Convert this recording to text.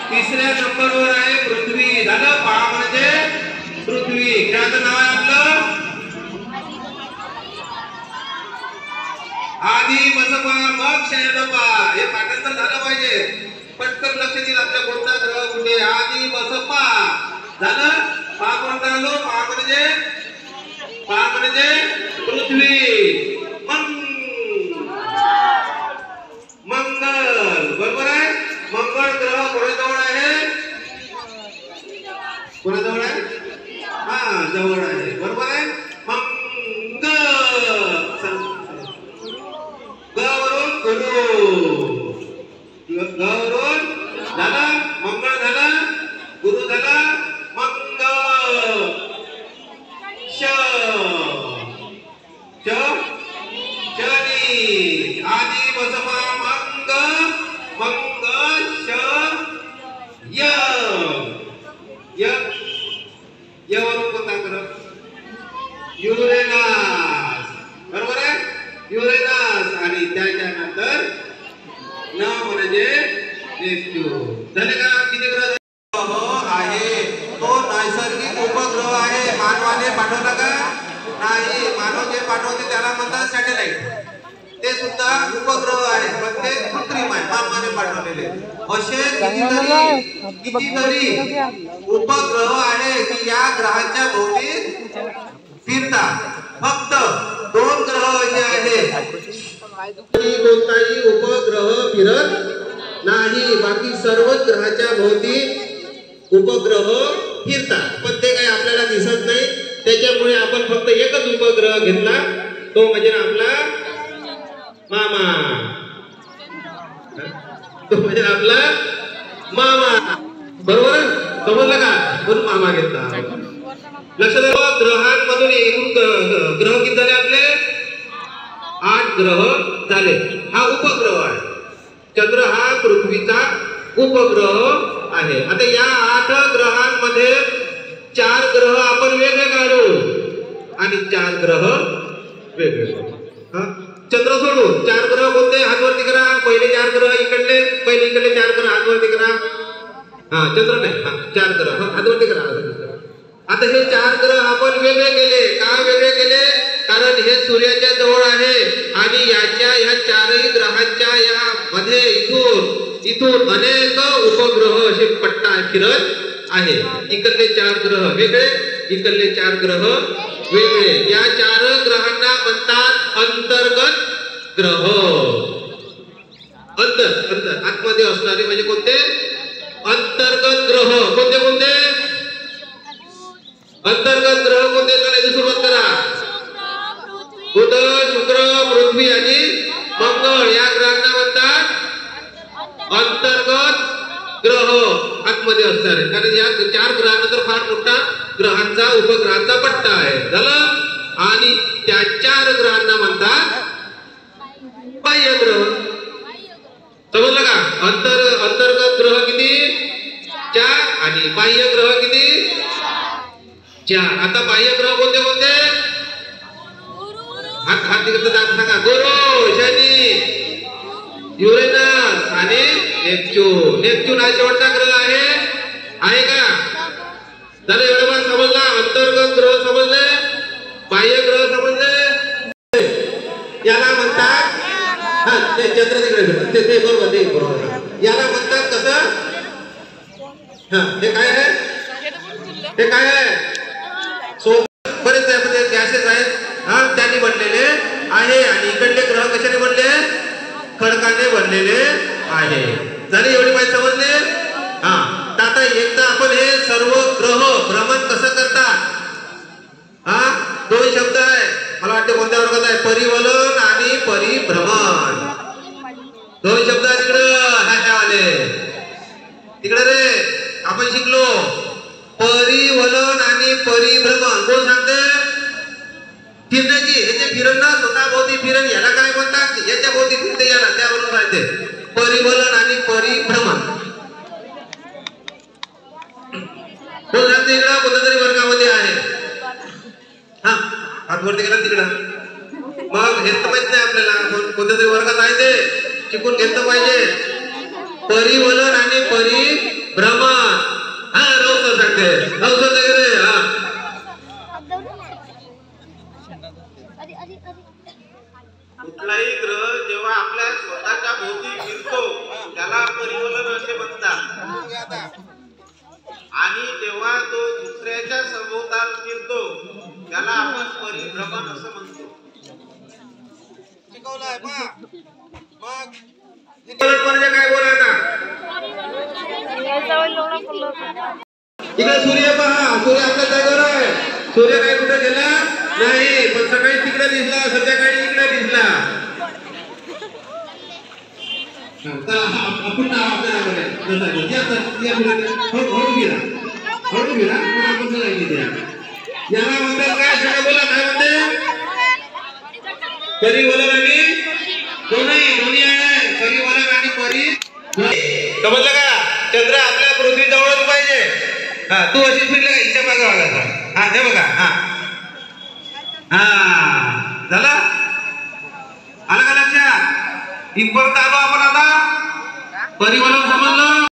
तिसऱ्या नंबरवर आहे पृथ्वी. झालं. पा म्हणजे पृथ्वी. त्याचं नाव आहे आपलं आधी बसपा मग शयनपा. हे पाठांतर झालं पाहिजे. पटकन लक्ष देईल आपल्या कोणता ग्रह कुठे. आधी बसपा. झालं. पा कोणता आलो. पा म्हणजे पृथ्वी. मंगल. बरोबर आहे. मंगळ ग्रह कोणाजवळ आहे. कोणाजवळ आहे. हा जवळ आहे. बरोबर आहे. मंगळ. गवरून गुरु. गवरून झालं. मंगळ झालं. गुरु झाला. मंगळ. शनी. आधी बसपा मंग वरून कोणता ग्रह. युरेनस. बरोबर आहे. युरेनस. आणि त्याच्यानंतर न म्हणजे नेपच्यून. झाले का. किती ग्रह आहे. तो नैसर्गिक उपग्रह आहे. मानवाने पाठवला का नाही. मानव जे पाठवते त्याला म्हणतात सॅटेलाइट. ते सुद्धा उपग्रह आहे पण ते कृत्रिम आहे. मानवाने पाठवलेले. असे कितीतरी उपग्रह आहे की या ग्रहाच्या भोवती फिरतात. फक्त 2 ग्रह असे आहेत कोणताही उपग्रह फिरत नाही. बाकी सर्वच ग्रहाच्या भोवती उपग्रह फिरतात पण ते काही आपल्याला दिसत नाही. त्याच्यामुळे आपण फक्त एकच उपग्रह घेतला. तो म्हणजे आपला मामा. तो म्हणजे आपला मामा. बरोबर. समजलं का. म्हणून मामा घेतला. लक्षात ठेवा. ग्रहांमधून एकूण ग्रह किती झाले आपले. 8 ग्रह झाले. हा उपग्रह आहे. चंद्र हा पृथ्वीचा उपग्रह आहे. आता या 8 ग्रहांमध्ये 4 ग्रह आपण वेगळे काढू आणि 4 ग्रह वेगळे काढू. चंद्र सोडून 4 ग्रह कोणते. हातवरती करा. पहिले 4 ग्रह इकडले. पहिले इकडले 4 ग्रह हातवरती करा. हा चंद्र नाही. 4 ग्रह हातवरती करा. आता हे 4 ग्रह आपण वेगळे केले. का वेगळे केले. कारण हे सूर्याच्या जवळ आहे आणि ह्या 4ही ग्रहांच्या या मध्ये इथून अनेक उपग्रह असे पट्टा फिरत आहे. इकडले 4 ग्रह वेगळे. इकडले 4 ग्रह वेगळे. या 4 ग्रहांना म्हणतात अंतर्गत ग्रह. अंतर आतमध्ये असणारे म्हणजे कोणते. अंतर्गत ग्रह. कोणते अंतर्गत ग्रह कोणते. करायची सुरुवात करा. बुध शुक्र पृथ्वी आणि मंगळ या ग्रहांना म्हणतात अंतर्गत ग्रह. आतमध्ये असणारे. कारण या 4 ग्रहांनंतर फार मोठा ग्रहांचा उपग्रहांचा पट्टा आहे. झालं. आणि त्या 4 ग्रहांना म्हणतात बाह्य ग्रह. समजलं का. अंतर्गत ग्रह किती 4 आणि बाह्य ग्रह किती 4. आता बाह्य ग्रह कोणते. हात तिकडे सांगा. गुरु शनी युरेनस आणि नेपच्यून. नेपच्यून हा शेवटचा ग्रह आहे का. झालं. एवढं समजला. अंतर्गत ग्रह समजले. बाह्य ग्रह समजले. याला म्हणतात ते चंद्र तिकडे ते बरोबर. याला म्हणतात कसं. हे काय आहे. बरेच त्यामध्ये गॅसेस आहेत. त्यांनी बनलेले आहे. आणि इकडले ग्रह कशाने बनले. खडकाने बनलेले आहे. झाले. एवढी माहिती समजले. आता एकदा आपण हे सर्व ग्रह भ्रमण कसं करतात. 2 शब्द आहे. मला वाटते कोणत्या वर्गात आहे. परिवलन आणि परिभ्रमण. 2 शब्द आहे तिकडे रे. आपण शिकलो परिवलन आणि परिभ्रमण. कोण सांगते. फिरण्याची. याचे फिरण ना स्वतः भोवती फिरण याला काय म्हणतात. याच्या भोवती फिरते याला त्यावरून सांगते परिवलन आणि परिभ्रमण. कोण सांगते. इकडं कोणत्या तरी वर्गामध्ये आहे. हातवरती गेला तिकडं. मग हेच तर माहित नाही आपल्याला. कोणत्या तरी वर्गात आहे ते शिकून घेतलं पाहिजे. परिवलन आणि भ्रमण. हा रौसा सांगते रौसा वगैरे. हा कुठलाही ग्रह जेव्हा आपल्या स्वतःच्या भोवती फिरतो त्याला परिवलन असे म्हणतात आणि जेव्हा तो दुसऱ्याच्या सभोवताल फिरतो त्याला आपण परिभ्रमण असं म्हणतो. शिकवलंय मग म्हणजे काय बोलायला इकडे सूर्य पहा. सूर्य आपल्या जागेवर आहे. सूर्य काय कुठे गेला नाही पण सकाळी तिकडे दिसला संध्याकाळी इकडे दिसला. आपण याला म्हणतात काय सगळं बोला काय म्हणते परिवलन आणि दोन्ही आहे. परिवलन आणि परी समजलं का. चंद्र आपल्या पृथ्वी जवळच पाहिजे. हा तू अशी फिरले का हिच्या मागे वागायचा. हा हे बघा. हा हा झालं आलं का लक्षात. इथपर्यंत आलो आपण आता. परिवलन समजलं.